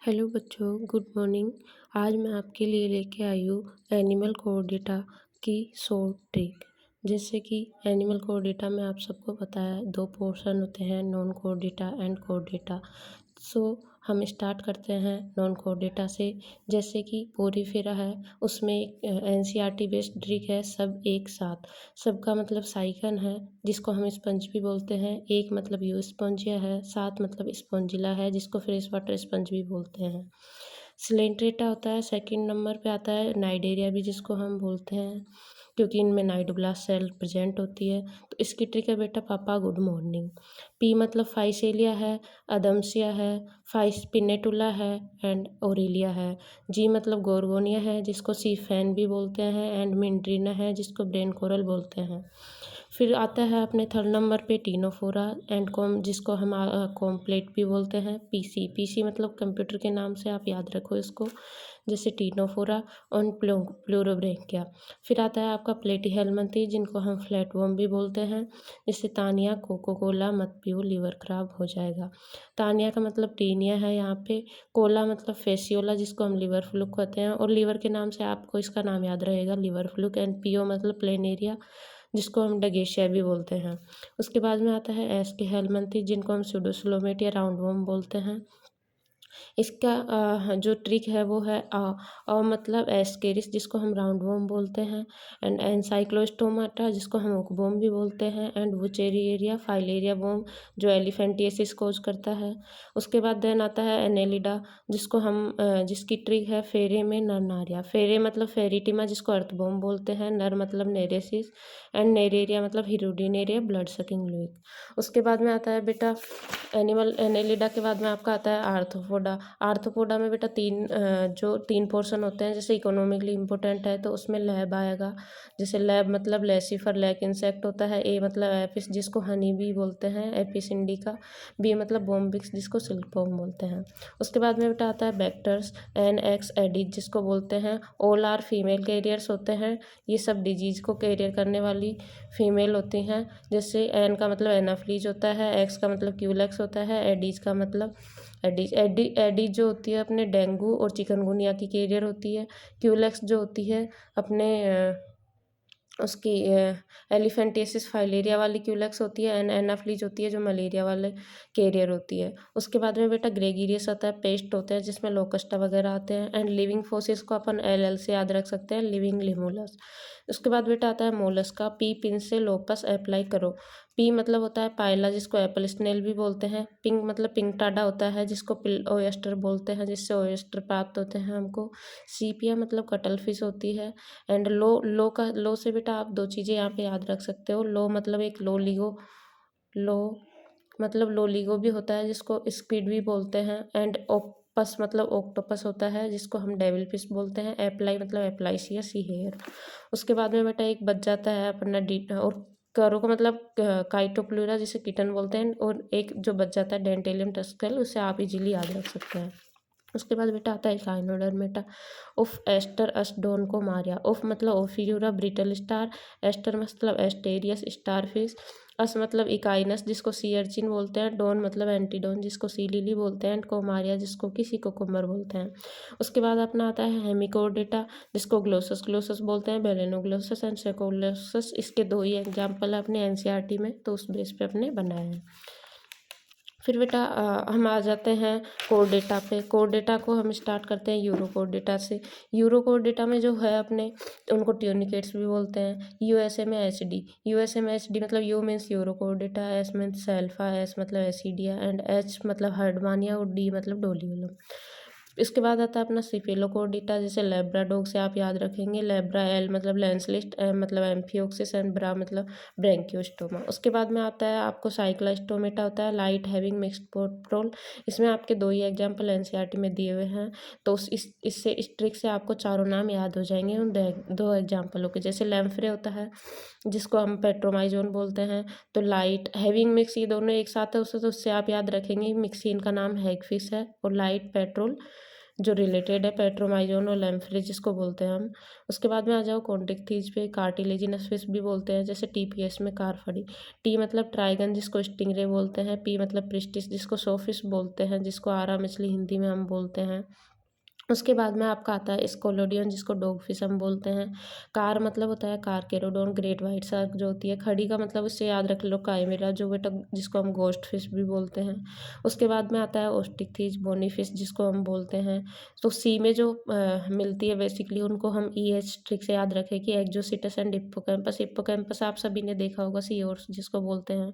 Hello बच्चों, good morning. आज मैं आपके लिए लेके आई हूँ एनिमल कोर्डेटा की शॉर्ट ट्रिक। जैसे कि एनिमल कोर्डेटा में आप सबको पता है दो पोर्शन होते हैं, नॉन कोर्डेटा एंड कोर्डेटा। सो हम स्टार्ट करते हैं नॉन कोर्डेटा से। जैसे कि पोरीफेरा है, उसमें एक एनसीईआरटी बेस्ड ट्रिक है, सब एक साथ। सबका मतलब साइकन है, जिसको हम स्पंज भी बोलते हैं। एक मतलब यू स्पंजिया है, सात मतलब स्पंजिला है, जिसको फ्रेश वाटर स्पंज भी बोलते हैं। सिलेंट्रेटा होता है, सेकंड नंबर पे आता है। नाइडेरिया भी जिसको हम बोलते हैं, क्योंकि इनमें नाइडोब्लास्ट सेल प्रेजेंट होती है। तो इसकी ट्रिक है बेटा पापा गुड मॉर्निंग। पी मतलब फाइसेलिया है, अदमसिया है, फाइस पिनेटुला है एंड ओरेलिया है। जी मतलब गोर्गोनिया है, जिसको सी फैन भी बोलते हैं, एंड मिंड्रीना है, जिसको ब्रेन कोरल बोलते हैं। फिर आता है अपने थर्ड नंबर पे टीनोफोरा एंड कॉम, जिसको हम कॉम्प्लेट भी बोलते हैं। पीसी पीसी मतलब कंप्यूटर के नाम से आप याद रखो इसको, जैसे टीनोफोरा और प्लूरोब्रेंकिया। फिर आता है आपका प्लेटीहेल्मिंथी, जिनको हम फ्लैटवर्म भी बोलते हैं। जैसे तानिया कोको कोला मत पियो, लीवर खराब हो जाएगा। तानिया का मतलब टीनिया है यहाँ पे। कोला मतलब फेसियोला, जिसको हम लीवर फ्लूक कहते हैं, और लीवर के नाम से आपको इसका नाम याद रहेगा, लीवर फ्लूक। एंड पियो मतलब प्लेनेरिया, जिसको हम डगेशिया भी बोलते हैं। उसके बाद में आता है एस के हेलमिंथी, जिनको हम सुडोसुलोमेट या राउंडवॉर्म बोलते हैं। इसका जो ट्रिक है वो है मतलब एस्केरिस, जिसको हम राउंडवॉर्म बोलते हैं। एंड एनसाइक्लोस्टोमाटा, जिसको हम ओकबॉम भी बोलते हैं। एंड वुचेरिएरिया फाइलेरिया बॉम, जो एलिफेंटिएसिस कोज करता है। उसके बाद देन आता है एनेलिडा, जिसको हम जिसकी ट्रिक है फेरे में नरनारिया। फेरे मतलब फेरिटिमा, जिसको अर्थबॉम बोलते हैं। नर मतलब नेरेसिस एंड नेरेरिया मतलब हिरुडिनेरिया, ब्लड सकिंग लुइक। उसके बाद में आता है बेटा एनिमल एनेलिडा के बाद में आपका आता है आर्थ्रोपोडा। आर्थ्रोपोडा में बेटा जो तीन पोर्शन होते हैं। जैसे इकोनॉमिकली इम्पोर्टेंट है तो उसमें लैब आएगा। जैसे लैब मतलब लेसिफर लैक इंसेक्ट होता है। ए मतलब एपिस, जिसको हनी बी बोलते हैं, एपिस इंडिका। बी मतलब बॉम्बिक्स, जिसको सिल्क बॉम बोलते हैं। उसके बाद में बेटा आता है बैक्टर्स एन एक्स एडिज, जिसको बोलते हैं। ऑल आर फीमेल कैरियर्स होते हैं। ये सब डिजीज को कैरियर करने वाली फीमेल होती हैं। जैसे एन का मतलब एनाफ्लीज होता है, एक्स का मतलब क्यूलेक्स होता है, एडीज का मतलब एडीज जो होती है अपने डेंगू और चिकनगुनिया की कैरियर होती है। क्यूलेक्स जो होती है अपने उसकी एलिफेंटिएसिस फाइलेरिया वाली क्यूलेक्स होती है। एंड एनाफ्लीज होती है जो मलेरिया वाले कैरियर होती है। उसके बाद में बेटा ग्रेगिरियस आता है, पेस्ट होते हैं जिसमें लोकस्टा वगैरह आते हैं। एंड लिविंग फोसिस को अपन एल से याद रख सकते हैं, लिविंग लिमुलस। उसके बाद बेटा आता है मोलस्का। पी पिन से लोपस अप्लाई करो। पी मतलब होता है पाइला, जिसको एप्पल स्नेल भी बोलते हैं। पिंक मतलब पिंक टाडा होता है, जिसको ओयस्टर बोलते हैं, जिससे ओयस्टर प्राप्त होते हैं हमको। सीपिया मतलब कटल फिश होती है। एंड लो से बेटा आप दो चीज़ें यहाँ पे याद रख सकते हो। लो मतलब एक लो मतलब लोलिगो भी होता है, जिसको स्क्विड भी बोलते हैं। एंड ओपस मतलब ऑक्टोपस होता है, जिसको हम डेविल फिश बोलते हैं। एप्लाई मतलब एप्लाइसिया सी हेयर। उसके बाद में बेटा एक बच जाता है अपना डी, और करो का मतलब काइटोप्लूरा, जिसे किटन बोलते हैं। और एक जो बच जाता है डेंटेलियम टस्कल, उसे आप इजीली याद रख सकते हैं। उसके बाद बेटा आता है साइनोडर्मेटा। उफ एस्टर अस्टोन को मारिया। उफ मतलब ओफियूरा ब्रिटल स्टार। एस्टर मतलब एस्टेरियस स्टारफिश। अस मतलब इकाइनस, जिसको सी अर्चिन बोलते हैं। डोन मतलब एंटीडोन, जिसको सी लिली बोलते हैं। एंड कोमारिया, जिसको कि सी कोकुम्बर बोलते हैं। उसके बाद अपना आता है हेमिकोडेटा, जिसको ग्लोसस ग्लोसस बोलते हैं। बेलेनोग्लोसस एंड सेकोग्लोसस, इसके दो ही एग्जाम्पल है अपने एनसीईआरटी में, तो उस बेस पे अपने बनाए हैं। फिर बेटा हम आ जाते हैं कोर डेटा पे। कोर डेटा को हम स्टार्ट करते हैं यूरो कोर डेटा से। यूरो कोर डेटा में जो है अपने, उनको ट्यूनिकेट्स भी बोलते हैं। यूएसए में एचडी। यूएसए में एचडी मतलब U means Urochordata, S means Salpa, S मतलब एसिडिया, एंड एच मतलब हर्डमानिया, और डी मतलब डोलियोलम। इसके बाद आता है अपना सिफेलोकोडिटा, जैसे लेब्राडोग से आप याद रखेंगे। लेब्रा एल मतलब लेंसलिस्ट, एम मतलब एम्फियोक्सिस, एंड ब्रा मतलब ब्रेंकियोस्टोमा। उसके बाद में आता है आपको साइक्लास्टोमेटा होता है, लाइट हैविंग मिक्स्ड पोर्ट्रोल। इसमें आपके दो ही एग्जाम्पल एनसीईआरटी में दिए हुए हैं, तो इससे इस ट्रिक से आपको चारों नाम याद हो जाएंगे उन दो एग्जाम्पलों के। जैसे लैम्फ्रे होता है, जिसको हम पेट्रोमाइजोन बोलते हैं। तो लाइट हैविंग मिक्स, ये दोनों एक साथ है, उससे आप याद रखेंगे मिक्सिन का नाम हैगफिश है, और लाइट पेट्रोल जो रिलेटेड है, पेट्रोमाइजोन और लैम्फ्रे जिसको बोलते हैं हम। उसके बाद में आ जाओ कॉन्टिकथीज पे, कार्टिलेजिनस फिश भी बोलते हैं, जैसे टीपीएस में कारफड़ी। टी मतलब ट्राइगन जिसको स्टिंगरे बोलते हैं। पी मतलब प्रिस्टिस जिसको सोफिश बोलते हैं, जिसको आरा मछली हिंदी में हम बोलते हैं। उसके बाद में आपका आता है स्कोलोडियन जिसको डॉग फिश हम बोलते हैं। कार मतलब होता है कार्केरोडोन, ग्रेट वाइट शार्क जो होती है। खड़ी का मतलब इससे याद रख लो काइमेरा जो बेटा जिसको हम गोस्ट फिश भी बोलते हैं। उसके बाद में आता है ओस्टिकथीज बोनी फिश जिसको हम बोलते हैं। तो सी में जो मिलती है बेसिकली उनको हम ई एच ट्रिक से याद रखें कि एक्जोसिटस एंड हिप्पोकैम्पस। हिप्पोकैम्पस आप सभी ने देखा होगा, सी और जिसको बोलते हैं।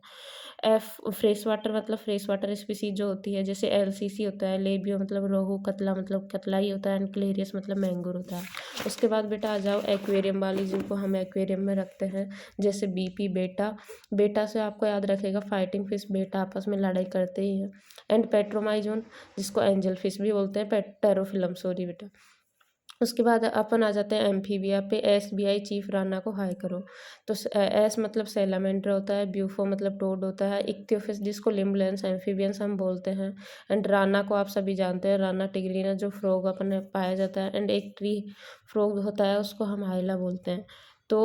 एफ फ्रेश वाटर मतलब फ्रेश वाटर स्पीसीज जो होती है, जैसे एलसीसी होता है। लेबियो मतलब रोहू, कतला मतलब कतला ही होता है, एंड क्लेरियस मतलब मैंगूर होता है। उसके बाद बेटा आ जाओ एक्वेरियम वाली जिनको हम एक्वेरियम में रखते हैं, जैसे बीपी बेटा। बेटा से आपको याद रखेगा फाइटिंग फिश, बेटा आपस में लड़ाई करते ही है। एंड पेट्रोमाइजोन जिसको एंजल फिश भी बोलते हैं, टेरोफिलम सॉरी बेटा। उसके बाद अपन आ जाते हैं एम्फीबिया पे। एसबीआई चीफ राना को हाई करो। तो एस मतलब सैलामेंडर होता है। ब्यूफो मतलब टोड होता है। इक्थियोफिस जिसको लिम्बलेंस एम्फीबियंस हम बोलते हैं। एंड राना को आप सभी जानते हैं, राना टिग्रीना जो फ्रॉग अपन पाया जाता है। एंड एक ट्री फ्रॉग होता है उसको हम हाइला बोलते हैं। तो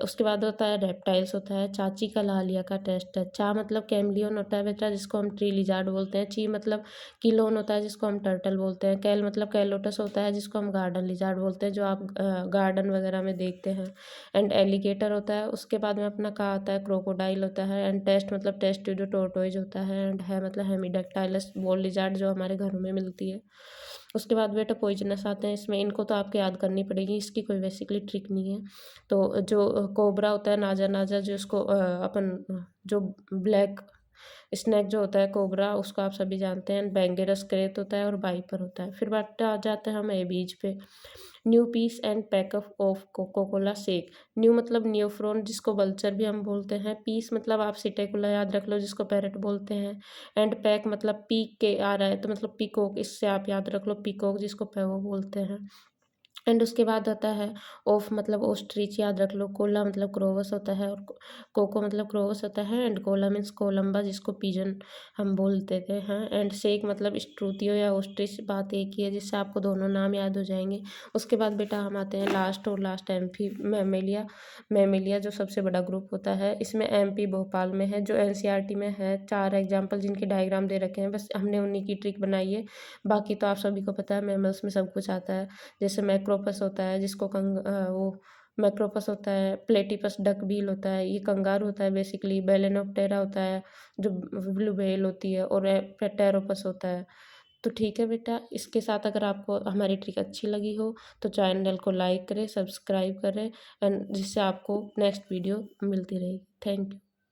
उसके बाद होता है रेप्टाइल्स होता है। चाची का लालिया का टेस्ट है। चा मतलब कैमलियन होता है बेटा जिसको हम ट्री लिजार्ड बोलते हैं। ची मतलब किलोन होता है जिसको हम टर्टल बोलते हैं। कैल मतलब कैलोटस होता है जिसको हम गार्डन लिजार्ड बोलते हैं, जो आप गार्डन वगैरह में देखते हैं। एंड एलिगेटर होता है। उसके बाद में अपना कहा आता है क्रोकोडाइल होता है। एंड टेस्ट मतलब टेस्टिडो टोर्टोइज होता है। एंड है मतलब हेमीडेक्टाइलस बॉल लिजार्ड जो हमारे घरों में मिलती है। उसके बाद बेटा पॉइजनस आते हैं इसमें, इनको तो आपको याद करनी पड़ेगी, इसकी कोई बेसिकली ट्रिक नहीं है। तो जो कोबरा होता है, नाजा नाजा जो उसको अपन जो ब्लैक स्नैक जो होता है कोबरा, उसको आप सभी जानते हैं। बेंगेरस क्रेत होता है और वाइपर होता है। फिर बात आ जाते हैं हम ए बीज पे। न्यू पीस एंड पैकअप ऑफ कोको कोला शेक। न्यू मतलब न्यूफ्रॉन जिसको वल्चर भी हम बोलते हैं। पीस मतलब आप सिटेकुला याद रख लो जिसको पैरेट बोलते हैं। एंड पैक मतलब पीक के आ रहा है तो मतलब पीकॉक, इससे आप याद रख लो पीकॉक जिसको पैवो बोलते हैं। एंड उसके बाद आता है ऑफ मतलब ऑस्ट्रिच याद रख लो। कोला मतलब क्रोवस होता है और कोको मतलब क्रोवस होता है। एंड कोला मीन्स कोलम्बा जिसको पिजन हम बोलते थे हैं। एंड शेक मतलब स्ट्रूथियो या ऑस्ट्रिच, बात एक ही है जिससे आपको दोनों नाम याद हो जाएंगे। उसके बाद बेटा हम आते हैं लास्ट एम्फी मैमेलिया। मैमेलिया जो सबसे बड़ा ग्रुप होता है, इसमें एमपी भोपाल में है, जो एनसीईआरटी में है। 4 एग्जाम्पल जिनके डायग्राम दे रखे हैं, बस हमने उन्हीं की ट्रिक बनाई है। बाकी तो आप सभी को पता है मैमल्स में सब कुछ आता है। जैसे मैक्रोपस होता है जिसको वो मैक्रोपस होता है। प्लेटिपस डक बील होता है, ये कंगारू होता है बेसिकली। बेलेनोप्टेरा होता है जो ब्लू व्हेल होती है। और टेरोपस होता है। तो ठीक है बेटा, इसके साथ अगर आपको हमारी ट्रिक अच्छी लगी हो तो चैनल को लाइक करें, सब्सक्राइब करें, एंड जिससे आपको नेक्स्ट वीडियो मिलती रहेगी। Thank you.